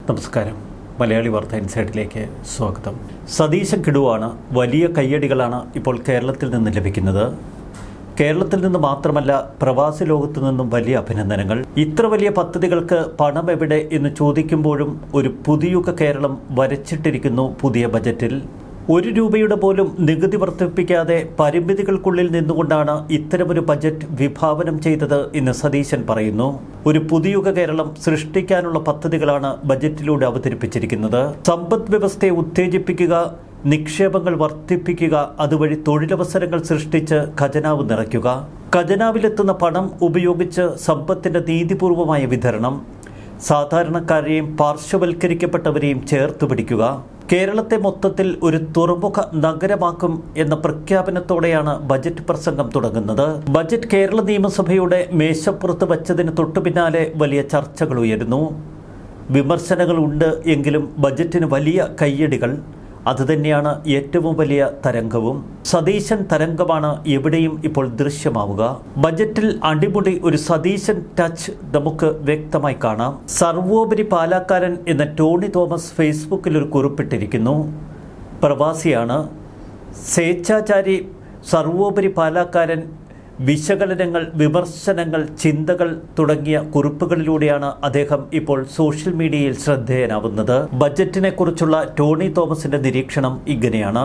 നമസ്കാരം. മലയാളി വാർത്ത ഇൻസൈഡിലേക്ക് സ്വാഗതം. സതീശൻ കിടുവാണ്. വലിയ കയ്യടികളാണ് ഇപ്പോൾ കേരളത്തിൽ നിന്ന് ലഭിക്കുന്നത്. കേരളത്തിൽ നിന്ന് മാത്രമല്ല, പ്രവാസി ലോകത്തു നിന്നും വലിയ അഭിനന്ദനങ്ങൾ. ഇത്ര വലിയ പദ്ധതികൾക്ക് പണം എവിടെ എന്ന് ചോദിക്കുമ്പോഴും ഒരു പുതിയുഗ കേരളം വരച്ചിട്ടിരിക്കുന്നു പുതിയ ബജറ്റിൽ. 1 രൂപയുടെ പോലും നികുതി വർദ്ധിപ്പിക്കാതെ പരിമിതികൾക്കുള്ളിൽ നിന്നുകൊണ്ടാണ് ഇത്തരമൊരു ബജറ്റ് വിഭാവനം ചെയ്തത് എന്ന് സതീശൻ പറയുന്നു. ഒരു പുതിയുഗ കേരളം സൃഷ്ടിക്കാനുള്ള പദ്ധതികളാണ് ബജറ്റിലൂടെ അവതരിപ്പിച്ചിരിക്കുന്നത്. സമ്പദ് വ്യവസ്ഥയെ ഉത്തേജിപ്പിക്കുക, നിക്ഷേപങ്ങൾ വർദ്ധിപ്പിക്കുക, അതുവഴി തൊഴിലവസരങ്ങൾ സൃഷ്ടിച്ച് ഖജനാവ് നിറയ്ക്കുക, ഖജനാവിലെത്തുന്ന പണം ഉപയോഗിച്ച് സമ്പത്തിന്റെ നീതിപൂർവമായ വിതരണം, സാധാരണക്കാരെയും പാർശ്വവൽക്കരിക്കപ്പെട്ടവരെയും ചേർത്ത് പിടിക്കുക, കേരളത്തെ മൊത്തത്തിൽ ഒരു തുറമുഖ നഗരമാക്കും എന്ന പ്രഖ്യാപനത്തോടെയാണ് ബജറ്റ് പ്രസംഗം തുടങ്ങുന്നത്. ബജറ്റ് കേരള നിയമസഭയുടെ മേശപ്പുറത്ത് വച്ചതിന് തൊട്ടു പിന്നാലെ വലിയ ചർച്ചകൾ ഉയരുന്നു. വിമർശനങ്ങൾ ഉണ്ട് എങ്കിലും ബജറ്റിന് വലിയ കയ്യടികൾ. അതുതന്നെയാണ് ഏറ്റവും വലിയ തരംഗവും. സതീശൻ തരംഗമാണ് എവിടെയും ഇപ്പോൾ ദൃശ്യമാവുക. ബജറ്റിൽ അടിമുടി ഒരു സതീശൻ ടച്ച് നമുക്ക് വ്യക്തമായി കാണാം. സർവോപരി പാലാക്കാരൻ എന്ന ടോണി തോമസ് ഫേസ്ബുക്കിൽ ഒരു കുറിപ്പിട്ടിരിക്കുന്നു. പ്രവാസിയാണ്, സ്വേച്ഛാചാരി, സർവോപരി പാലാക്കാരൻ. വിശകലനങ്ങൾ, വിമർശനങ്ങൾ, ചിന്തകൾ തുടങ്ങിയ കുറിപ്പുകളിലൂടെയാണ് അദ്ദേഹം ഇപ്പോൾ സോഷ്യൽ മീഡിയയിൽ ശ്രദ്ധേയനാവുന്നത്. ബജറ്റിനെ കുറിച്ചുള്ള ടോണി തോമസിന്റെ നിരീക്ഷണം ഇങ്ങനെയാണ്: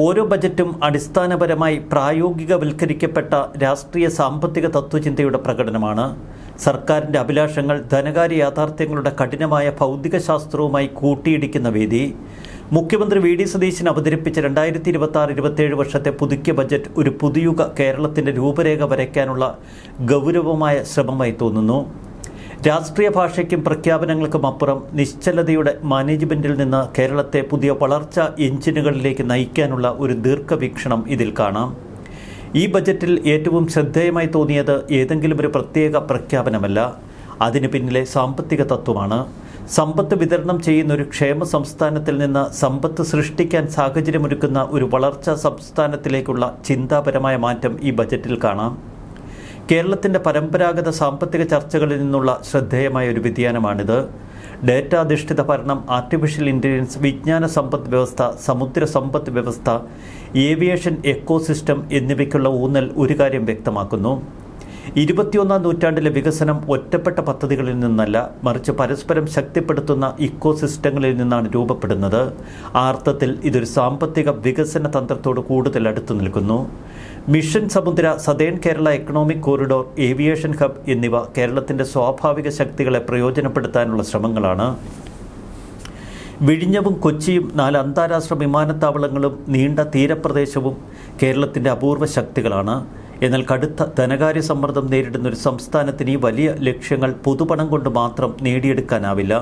ഓരോ ബജറ്റും അടിസ്ഥാനപരമായി പ്രായോഗികവൽക്കരിക്കപ്പെട്ട രാഷ്ട്രീയ സാമ്പത്തിക തത്വചിന്തയുടെ പ്രകടനമാണ്. സർക്കാരിൻ്റെ അഭിലാഷങ്ങൾ ധനകാര്യ യാഥാർത്ഥ്യങ്ങളുടെ കഠിനമായ ഭൗതികശാസ്ത്രവുമായി കൂട്ടിയിടിക്കുന്ന വേദി. മുഖ്യമന്ത്രി വി ഡി സതീശൻ അവതരിപ്പിച്ച 2026-27 വർഷത്തെ പുതുക്കിയ ബജറ്റ് ഒരു പുതുയുഗ കേരളത്തിൻ്റെ രൂപരേഖ വരയ്ക്കാനുള്ള ഗൗരവമായ ശ്രമമായി തോന്നുന്നു. രാഷ്ട്രീയ ഭാഷയ്ക്കും പ്രഖ്യാപനങ്ങൾക്കും അപ്പുറം നിശ്ചലതയുടെ മാനേജ്മെൻറ്റിൽ നിന്ന് കേരളത്തെ പുതിയ വളർച്ചാ എഞ്ചിനുകളിലേക്ക് നയിക്കാനുള്ള ഒരു ദീർഘവീക്ഷണം ഇതിൽ കാണാം. ഈ ബജറ്റിൽ ഏറ്റവും ശ്രദ്ധേയമായി തോന്നിയത് ഏതെങ്കിലും ഒരു പ്രത്യേക പ്രഖ്യാപനമല്ല, അതിന് പിന്നിലെ സാമ്പത്തിക തത്വമാണ്. സമ്പത്ത് വിതരണം ചെയ്യുന്ന ഒരു ക്ഷേമ സംസ്ഥാനത്തിൽ നിന്ന് സമ്പത്ത് സൃഷ്ടിക്കാൻ സാഹചര്യമൊരുക്കുന്ന ഒരു വളർച്ചാ സംസ്ഥാനത്തിലേക്കുള്ള ചിന്താപരമായ മാറ്റം ഈ ബജറ്റിൽ കാണാം. കേരളത്തിൻ്റെ പരമ്പരാഗത സാമ്പത്തിക ചർച്ചകളിൽ നിന്നുള്ള ശ്രദ്ധേയമായ ഒരു വ്യതിയാനമാണിത്. ഡേറ്റ അധിഷ്ഠിത ഭരണം, ആർട്ടിഫിഷ്യൽ ഇൻ്റലിജൻസ്, വിജ്ഞാന സമ്പദ് വ്യവസ്ഥ, സമുദ്ര സമ്പദ് വ്യവസ്ഥ, ഏവിയേഷൻ എക്കോസിസ്റ്റം എന്നിവയ്ക്കുള്ള ഊന്നൽ ഒരു കാര്യം വ്യക്തമാക്കുന്നു: 21ാം നൂറ്റാണ്ടിലെ വികസനം ഒറ്റപ്പെട്ട പദ്ധതികളിൽ നിന്നല്ല, മറിച്ച് പരസ്പരം ശക്തിപ്പെടുത്തുന്ന ഇക്കോസിസ്റ്റങ്ങളിൽ നിന്നാണ് രൂപപ്പെടുന്നത്. ആ അർത്ഥത്തിൽ ഇതൊരു സാമ്പത്തിക വികസന തന്ത്രത്തോട് കൂടുതൽ അടുത്തു നിൽക്കുന്നു. മിഷൻ സമുദ്ര, southern Kerala economic corridor, aviation hub എന്നിവ കേരളത്തിൻ്റെ സ്വാഭാവിക ശക്തികളെ പ്രയോജനപ്പെടുത്താനുള്ള ശ്രമങ്ങളാണ്. വിഴിഞ്ഞവും കൊച്ചിയും 4 അന്താരാഷ്ട്ര വിമാനത്താവളങ്ങളും നീണ്ട തീരപ്രദേശവും കേരളത്തിൻ്റെ അപൂർവ ശക്തികളാണ്. എന്നാൽ കടുത്ത ധനകാര്യ സമ്മർദ്ദം നേരിടുന്ന ഒരു സംസ്ഥാനത്തിന് ഈ വലിയ ലക്ഷ്യങ്ങൾ പൊതുപണം കൊണ്ട് മാത്രം നേടിയെടുക്കാനാവില്ല.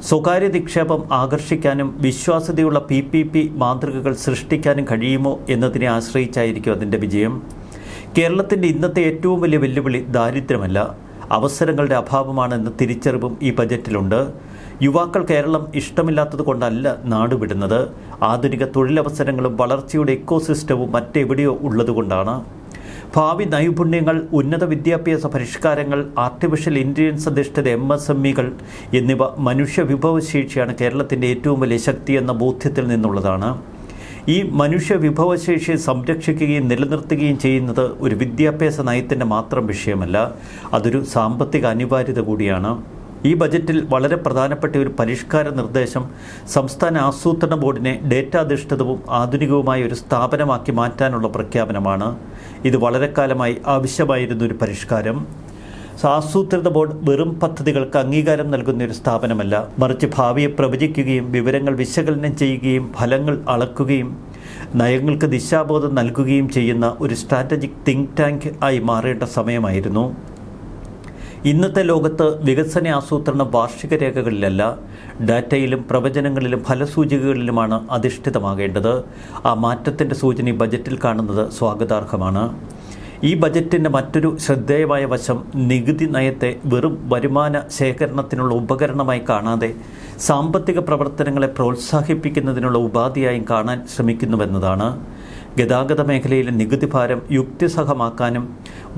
സ്വകാര്യ നിക്ഷേപം ആകർഷിക്കാനും വിശ്വാസ്യതയുള്ള PPP മാതൃകകൾ സൃഷ്ടിക്കാനും കഴിയുമോ എന്നതിനെ ആശ്രയിച്ചായിരിക്കും അതിൻ്റെ വിജയം. കേരളത്തിൻ്റെ ഇന്നത്തെ ഏറ്റവും വലിയ വെല്ലുവിളി ദാരിദ്ര്യമല്ല, അവസരങ്ങളുടെ അഭാവമാണെന്ന തിരിച്ചറിവും ഈ ബജറ്റിലുണ്ട്. യുവാക്കൾ കേരളം ഇഷ്ടമില്ലാത്തത് കൊണ്ടല്ല നാടുവിടുന്നത്, ആധുനിക തൊഴിലവസരങ്ങളും വളർച്ചയുടെ എക്കോസിസ്റ്റവും മറ്റെവിടെയോ ഉള്ളതുകൊണ്ടാണ്. ഭാവി നൈപുണ്യങ്ങൾ, ഉന്നത വിദ്യാഭ്യാസ പരിഷ്കാരങ്ങൾ, ആർട്ടിഫിഷ്യൽ ഇൻ്റലിജൻസ് അധിഷ്ഠിത MSMEകൾ എന്നിവ മനുഷ്യ വിഭവശേഷിയാണ് കേരളത്തിൻ്റെ ഏറ്റവും വലിയ ശക്തി എന്ന ബോധ്യത്തിൽ നിന്നുള്ളതാണ്. ഈ മനുഷ്യ വിഭവശേഷിയെ സംരക്ഷിക്കുകയും നിലനിർത്തുകയും ചെയ്യുന്നത് ഒരു വിദ്യാഭ്യാസ നയത്തിൻ്റെ മാത്രം വിഷയമല്ല, അതൊരു സാമ്പത്തിക അനിവാര്യത കൂടിയാണ്. ഈ ബജറ്റിൽ വളരെ പ്രധാനപ്പെട്ട ഒരു പരിഷ്കാര നിർദ്ദേശം സംസ്ഥാന ആസൂത്രണ ബോർഡിനെ ഡേറ്റാധിഷ്ഠിതവും ആധുനികവുമായ ഒരു സ്ഥാപനമാക്കി മാറ്റാനുള്ള പ്രഖ്യാപനമാണ്. ഇത് വളരെ കാലമായി ആവശ്യമായിരുന്ന ഒരു പരിഷ്കാരം. ആസൂത്രണ ബോർഡ് വെറും പദ്ധതികൾക്ക് അംഗീകാരം നൽകുന്ന ഒരു സ്ഥാപനമല്ല, മറിച്ച് ഭാവിയെ പ്രവചിക്കുകയും വിവരങ്ങൾ വിശകലനം ചെയ്യുകയും ഫലങ്ങൾ അളക്കുകയും നയങ്ങൾക്ക് ദിശാബോധം നൽകുകയും ചെയ്യുന്ന ഒരു സ്ട്രാറ്റജിക് തിങ്ക് ടാങ്ക് ആയി മാറേണ്ട സമയമായിരുന്നു. ഇന്നത്തെ ലോകത്ത് വികസന ആസൂത്രണം വാർഷിക രേഖകളിലല്ല, ഡാറ്റയിലും പ്രവചനങ്ങളിലും ഫലസൂചികകളിലുമാണ് അധിഷ്ഠിതമാകേണ്ടത്. ആ മാറ്റത്തിൻ്റെ സൂചന ഈ ബജറ്റിൽ കാണുന്നത് സ്വാഗതാർഹമാണ്. ഈ ബജറ്റിൻ്റെ മറ്റൊരു ശ്രദ്ധേയമായ വശം നികുതി നയത്തെ വെറും വരുമാന ശേഖരണത്തിനുള്ള ഉപകരണമായി കാണാതെ സാമ്പത്തിക പ്രവർത്തനങ്ങളെ പ്രോത്സാഹിപ്പിക്കുന്നതിനുള്ള ഉപാധിയായും കാണാൻ ശ്രമിക്കുന്നുവെന്നതാണ്. ഗതാഗത മേഖലയിലെ നികുതി ഭാരം യുക്തിസഹമാക്കാനും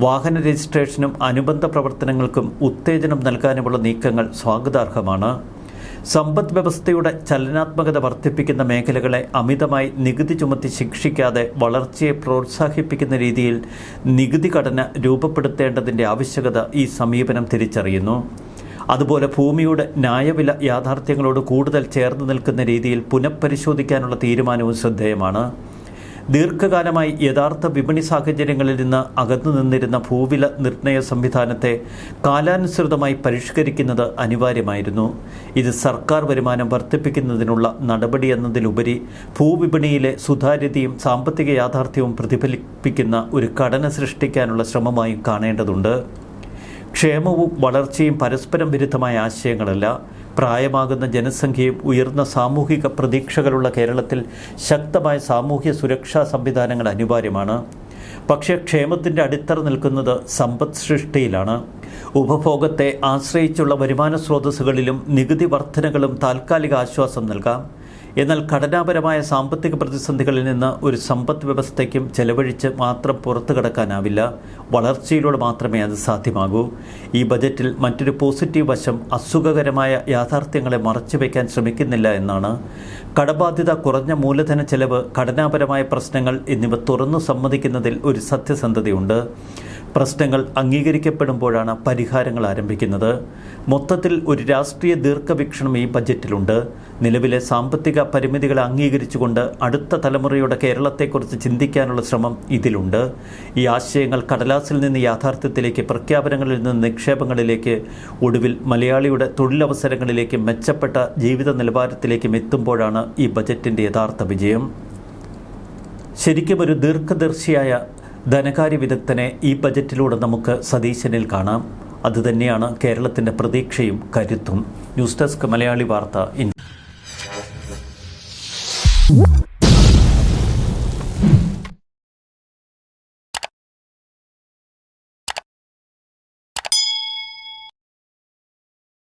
വാഹന രജിസ്ട്രേഷനും അനുബന്ധ പ്രവർത്തനങ്ങൾക്കും ഉത്തേജനം നൽകാനുമുള്ള നീക്കങ്ങൾ സ്വാഗതാർഹമാണ്. സമ്പദ് വ്യവസ്ഥയുടെ ചലനാത്മകത വർദ്ധിപ്പിക്കുന്ന മേഖലകളെ അമിതമായി നികുതി ചുമത്തി ശിക്ഷിക്കാതെ വളർച്ചയെ പ്രോത്സാഹിപ്പിക്കുന്ന രീതിയിൽ നികുതി ഘടന രൂപപ്പെടുത്തേണ്ടതിൻ്റെ ആവശ്യകത ഈ സമീപനം തിരിച്ചറിയുന്നു. അതുപോലെ ഭൂമിയുടെ ന്യായവില യാഥാർത്ഥ്യങ്ങളോട് കൂടുതൽ ചേർന്ന് നിൽക്കുന്ന രീതിയിൽ പുനഃപരിശോധിക്കാനുള്ള തീരുമാനവും ശ്രദ്ധേയമാണ്. ദീർഘകാലമായി യഥാർത്ഥ വിപണി സാഹചര്യങ്ങളിൽ നിന്ന് അകന്നു നിന്നിരുന്ന ഭൂവില നിർണയ സംവിധാനത്തെ കാലാനുസൃതമായി പരിഷ്കരിക്കുന്നത് അനിവാര്യമായിരുന്നു. ഇത് സർക്കാർ വരുമാനം വർദ്ധിപ്പിക്കുന്നതിനുള്ള നടപടിയെന്നതിലുപരി ഭൂവിപണിയിലെ സുതാര്യതയും സാമ്പത്തിക യാഥാർത്ഥ്യവും പ്രതിഫലിപ്പിക്കുന്ന ഒരു ഘടന സൃഷ്ടിക്കാനുള്ള ശ്രമമായും കാണേണ്ടതുണ്ട്. ക്ഷേമവും വളർച്ചയും പരസ്പരം വിരുദ്ധമായ ആശയങ്ങളല്ല. പ്രായമാകുന്ന ജനസംഖ്യയും ഉയർന്ന സാമൂഹിക പ്രതീക്ഷകളുള്ള കേരളത്തിൽ ശക്തമായ സാമൂഹ്യ സുരക്ഷാ സംവിധാനങ്ങൾ അനിവാര്യമാണ്. പക്ഷേ ക്ഷേമത്തിൻ്റെ അടിത്തറ നിൽക്കുന്നത് സമ്പദ് സൃഷ്ടിയിലാണ്. ഉപഭോഗത്തെ ആശ്രയിച്ചുള്ള വരുമാന സ്രോതസ്സുകളിലും നികുതി വർധനകളും താൽക്കാലിക ആശ്വാസം നൽകാം. എന്നാൽ ഘടനാപരമായ സാമ്പത്തിക പ്രതിസന്ധികളിൽ നിന്ന് ഒരു സമ്പദ് വ്യവസ്ഥയ്ക്കും ചെലവഴിച്ച് മാത്രം പുറത്തു കടക്കാനാവില്ല. വളർച്ചയിലൂടെ മാത്രമേ അത് സാധ്യമാകൂ. ഈ ബജറ്റിൽ മറ്റൊരു പോസിറ്റീവ് വശം അസുഖകരമായ യാഥാർത്ഥ്യങ്ങളെ മറച്ചുവെക്കാൻ ശ്രമിക്കുന്നില്ല എന്നാണ്. കടബാധ്യത, കുറഞ്ഞ മൂലധന ചെലവ്, ഘടനാപരമായ പ്രശ്നങ്ങൾ എന്നിവ തുറന്നു സമ്മതിക്കുന്നതിൽ ഒരു സത്യസന്ധതയുണ്ട്. പ്രശ്നങ്ങൾ അംഗീകരിക്കപ്പെടുമ്പോഴാണ് പരിഹാരങ്ങൾ ആരംഭിക്കുന്നത്. മൊത്തത്തിൽ ഒരു രാഷ്ട്രീയ ദീർഘവീക്ഷണം ഈ ബജറ്റിലുണ്ട്. നിലവിലെ സാമ്പത്തിക പരിമിതികളെ അംഗീകരിച്ചുകൊണ്ട് അടുത്ത തലമുറയുടെ കേരളത്തെക്കുറിച്ച് ചിന്തിക്കാനുള്ള ശ്രമം ഇതിലുണ്ട്. ഈ ആശയങ്ങൾ കടലാസിൽ നിന്ന് യാഥാർത്ഥ്യത്തിലേക്ക്, പ്രഖ്യാപനങ്ങളിൽ നിന്ന് നിക്ഷേപങ്ങളിലേക്ക്, ഒടുവിൽ മലയാളിയുടെ തൊഴിലവസരങ്ങളിലേക്കും മെച്ചപ്പെട്ട ജീവിത നിലവാരത്തിലേക്കും എത്തുമ്പോഴാണ് ഈ ബജറ്റിൻ്റെ യഥാർത്ഥ വിജയം. ശരിക്കും ഒരു ദീർഘദർശിയായ ധനകാര്യ വിദഗ്ധനെ ഈ ബജറ്റിലൂടെ നമുക്ക് സതീശനിൽ കാണാം. അതുതന്നെയാണ് കേരളത്തിൻ്റെ പ്രതീക്ഷയും കരുത്തും. ന്യൂസ് ഡെസ്ക് മലയാളി വാർത്ത.